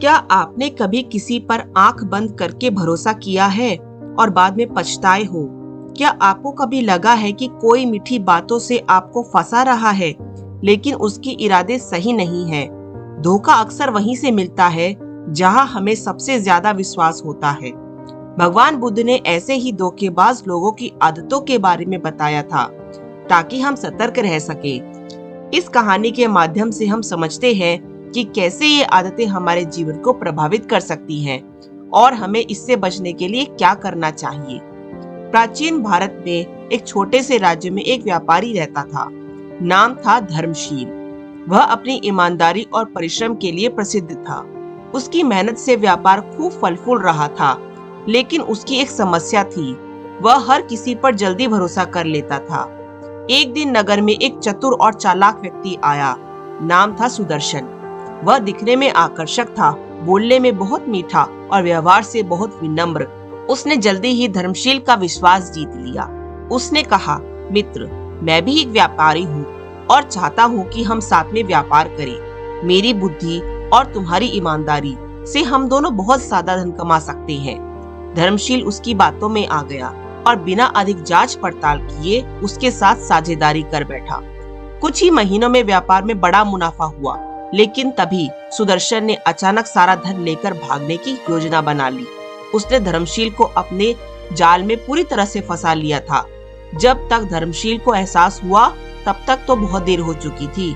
क्या आपने कभी किसी पर आंख बंद करके भरोसा किया है और बाद में पछताए हो? क्या आपको कभी लगा है कि कोई मीठी बातों से आपको फंसा रहा है, लेकिन उसके इरादे सही नहीं है? धोखा अक्सर वहीं से मिलता है जहां हमें सबसे ज्यादा विश्वास होता है। भगवान बुद्ध ने ऐसे ही धोखेबाज लोगों की आदतों के बारे में बताया था, ताकि हम सतर्क रह सके। इस कहानी के माध्यम से हम समझते हैं कि कैसे ये आदतें हमारे जीवन को प्रभावित कर सकती हैं और हमें इससे बचने के लिए क्या करना चाहिए। प्राचीन भारत में एक छोटे से राज्य में एक व्यापारी रहता था। नाम था धर्मशील। वह अपनी ईमानदारी और परिश्रम के लिए प्रसिद्ध था। उसकी मेहनत से व्यापार खूब फल फूल रहा था, लेकिन उसकी एक समस्या थी। वह हर किसी पर जल्दी भरोसा कर लेता था। एक दिन नगर में एक चतुर और चालाक व्यक्ति आया। नाम था सुदर्शन। वह दिखने में आकर्षक था, बोलने में बहुत मीठा और व्यवहार से बहुत विनम्र। उसने जल्दी ही धर्मशील का विश्वास जीत लिया। उसने कहा, मित्र, मैं भी एक व्यापारी हूँ और चाहता हूँ कि हम साथ में व्यापार करें। मेरी बुद्धि और तुम्हारी ईमानदारी से हम दोनों बहुत ज्यादा धन कमा सकते हैं। धर्मशील उसकी बातों में आ गया और बिना अधिक जांच पड़ताल किए उसके साथ साझेदारी कर बैठा। कुछ ही महीनों में व्यापार में बड़ा मुनाफा हुआ, लेकिन तभी सुदर्शन ने अचानक सारा धन लेकर भागने की योजना बना ली। उसने धर्मशील को अपने जाल में पूरी तरह से फंसा लिया था। जब तक धर्मशील को एहसास हुआ, तब तक तो बहुत देर हो चुकी थी।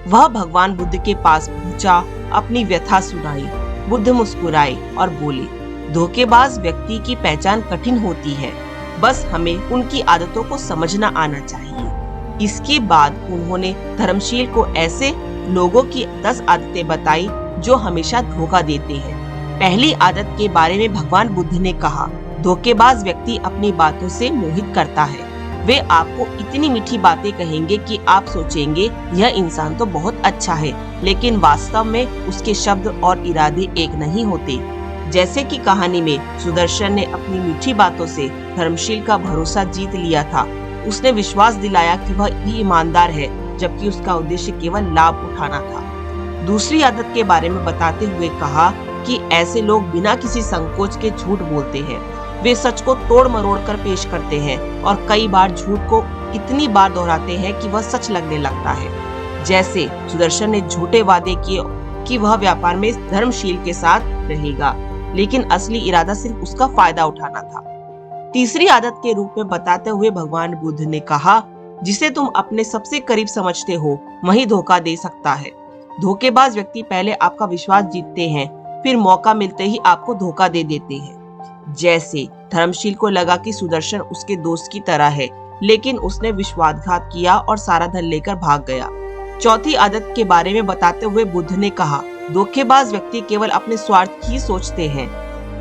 वह भगवान बुद्ध के पास पहुंचा, अपनी व्यथा सुनाई। बुद्ध मुस्कुराए और बोले, धोखेबाज व्यक्ति की पहचान कठिन होती है, बस हमें उनकी आदतों को समझना आना चाहिए। इसके बाद उन्होंने धर्मशील को ऐसे लोगों की 10 आदतें बताई जो हमेशा धोखा देते हैं। पहली आदत के बारे में भगवान बुद्ध ने कहा, धोखेबाज व्यक्ति अपनी बातों से मोहित करता है। वे आपको इतनी मीठी बातें कहेंगे कि आप सोचेंगे यह इंसान तो बहुत अच्छा है, लेकिन वास्तव में उसके शब्द और इरादे एक नहीं होते। जैसे कि कहानी में सुदर्शन ने अपनी मीठी बातों से धर्मशील का भरोसा जीत लिया था। उसने विश्वास दिलाया कि वह भी ईमानदार है, जबकि उसका उद्देश्य केवल लाभ उठाना था। दूसरी आदत के बारे में बताते हुए कहा कि ऐसे लोग बिना किसी संकोच के झूठ बोलते हैं। वे सच को तोड़ मरोड़ कर पेश करते हैं और कई बार झूठ को इतनी बार दोहराते हैं कि वह सच लगने लगता है। जैसे सुदर्शन ने झूठे वादे किए कि वह व्यापार में धर्मशील के साथ रहेगा, लेकिन असली इरादा सिर्फ उसका फायदा उठाना था। तीसरी आदत के रूप में बताते हुए भगवान बुद्ध ने कहा, जिसे तुम अपने सबसे करीब समझते हो वही धोखा दे सकता है। धोखेबाज व्यक्ति पहले आपका विश्वास जीतते हैं, फिर मौका मिलते ही आपको धोखा दे देते हैं। जैसे धर्मशील को लगा कि सुदर्शन उसके दोस्त की तरह है, लेकिन उसने विश्वासघात किया और सारा धन लेकर भाग गया। चौथी आदत के बारे में बताते हुए बुद्ध ने कहा, धोखेबाज व्यक्ति केवल अपने स्वार्थ ही सोचते हैं।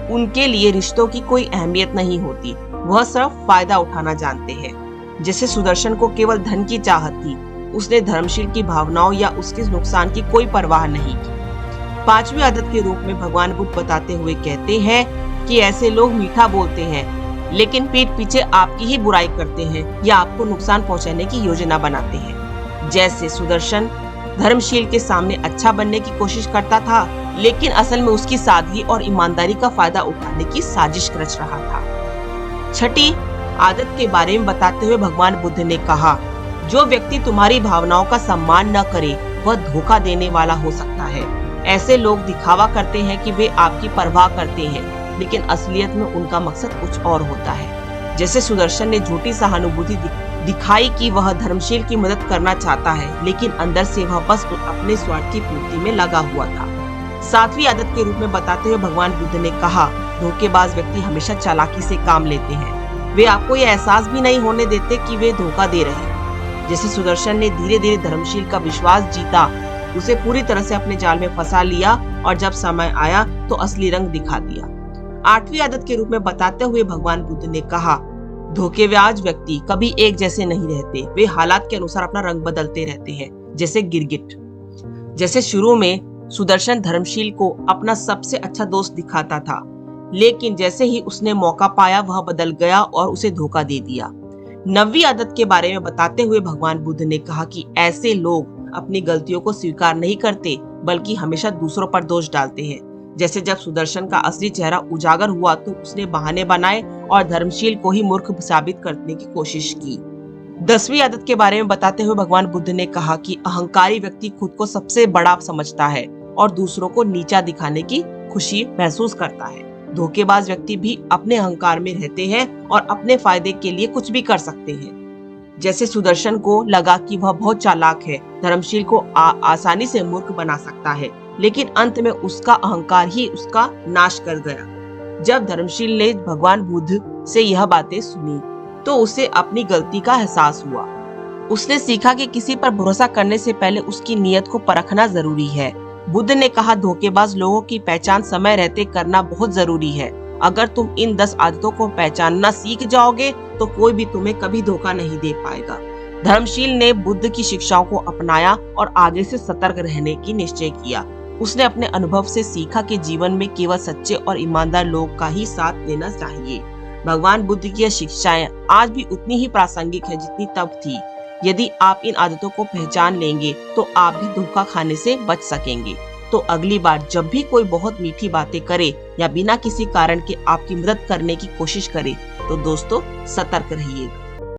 उनके लिए रिश्तों की कोई अहमियत नहीं होती, वह सिर्फ फायदा उठाना जानते हैं। जैसे सुदर्शन को केवल धन की चाहत थी, उसने धर्मशील की भावनाओं या उसके नुकसान की कोई परवाह नहीं की। पांचवी आदत के रूप में भगवान बुद्ध बताते हुए कहते हैं कि ऐसे लोग मीठा बोलते हैं, लेकिन पीठ पीछे आपकी ही बुराई करते हैं या आपको नुकसान पहुंचाने की योजना बनाते हैं। जैसे सुदर्शन धर्मशील के सामने अच्छा बनने की कोशिश करता था, लेकिन असल में उसकी सादगी और ईमानदारी का फायदा उठाने की साजिश रच रहा था। छठी आदत के बारे में बताते हुए भगवान बुद्ध ने कहा, जो व्यक्ति तुम्हारी भावनाओं का सम्मान न करे वह धोखा देने वाला हो सकता है। ऐसे लोग दिखावा करते हैं कि वे आपकी परवाह करते हैं, लेकिन असलियत में उनका मकसद कुछ और होता है। जैसे सुदर्शन ने झूठी सहानुभूति दिखाई कि वह धर्मशील की मदद करना चाहता है, लेकिन अंदर से वह बस अपने स्वार्थ की पूर्ति में लगा हुआ था। सातवीं आदत के रूप में बताते हुए भगवान बुद्ध ने कहा, धोखेबाज व्यक्ति हमेशा चालाकी से काम लेते हैं। वे आपको यह एहसास भी नहीं होने देते कि वे धोखा दे रहे हैं। जैसे सुदर्शन ने धीरे धीरे धर्मशील का विश्वास जीता, उसे पूरी तरह से अपने जाल में फंसा लिया और जब समय आया तो असली रंग दिखा दिया। आठवीं आदत के रूप में बताते हुए भगवान बुद्ध ने कहा, धोखेबाज व्यक्ति कभी एक जैसे नहीं रहते, वे हालात के अनुसार अपना रंग बदलते रहते हैं, जैसे गिरगिट। जैसे शुरू में सुदर्शन धर्मशील को अपना सबसे अच्छा दोस्त दिखाता था, लेकिन जैसे ही उसने मौका पाया वह बदल गया और उसे धोखा दे दिया। 9वीं आदत के बारे में बताते हुए भगवान बुद्ध ने कहा कि ऐसे लोग अपनी गलतियों को स्वीकार नहीं करते बल्कि हमेशा दूसरों पर दोष डालते हैं। जैसे जब सुदर्शन का असली चेहरा उजागर हुआ तो उसने बहाने बनाए और धर्मशील को ही मूर्ख साबित करने की कोशिश की। 10वीं आदत के बारे में बताते हुए भगवान बुद्ध ने कहा कि अहंकारी व्यक्ति खुद को सबसे बड़ा समझता है और दूसरों को नीचा दिखाने की खुशी महसूस करता है। धोखेबाज व्यक्ति भी अपने अहंकार में रहते हैं और अपने फायदे के लिए कुछ भी कर सकते हैं। जैसे सुदर्शन को लगा कि वह बहुत चालाक है, धर्मशील को आसानी से मूर्ख बना सकता है, लेकिन अंत में उसका अहंकार ही उसका नाश कर गया। जब धर्मशील ने भगवान बुद्ध से यह बातें सुनी तो उसे अपनी गलती का एहसास हुआ। उसने सीखा कि किसी पर भरोसा करने से पहले उसकी नीयत को परखना जरूरी है। बुद्ध ने कहा, धोखेबाज लोगों की पहचान समय रहते करना बहुत जरूरी है। अगर तुम इन 10 आदतों को पहचानना सीख जाओगे तो कोई भी तुम्हें कभी धोखा नहीं दे पाएगा। धर्मशील ने बुद्ध की शिक्षाओं को अपनाया और आगे से सतर्क रहने की निश्चय किया। उसने अपने अनुभव से सीखा कि जीवन में केवल सच्चे और ईमानदार लोग का ही साथ देना चाहिए। भगवान बुद्ध की यह शिक्षाएं आज भी उतनी ही प्रासंगिक है जितनी तब थी। यदि आप इन आदतों को पहचान लेंगे तो आप भी धोखा खाने से बच सकेंगे। तो अगली बार जब भी कोई बहुत मीठी बातें करे या बिना किसी कारण के आपकी मदद करने की कोशिश करे तो दोस्तों सतर्क रहिएगा।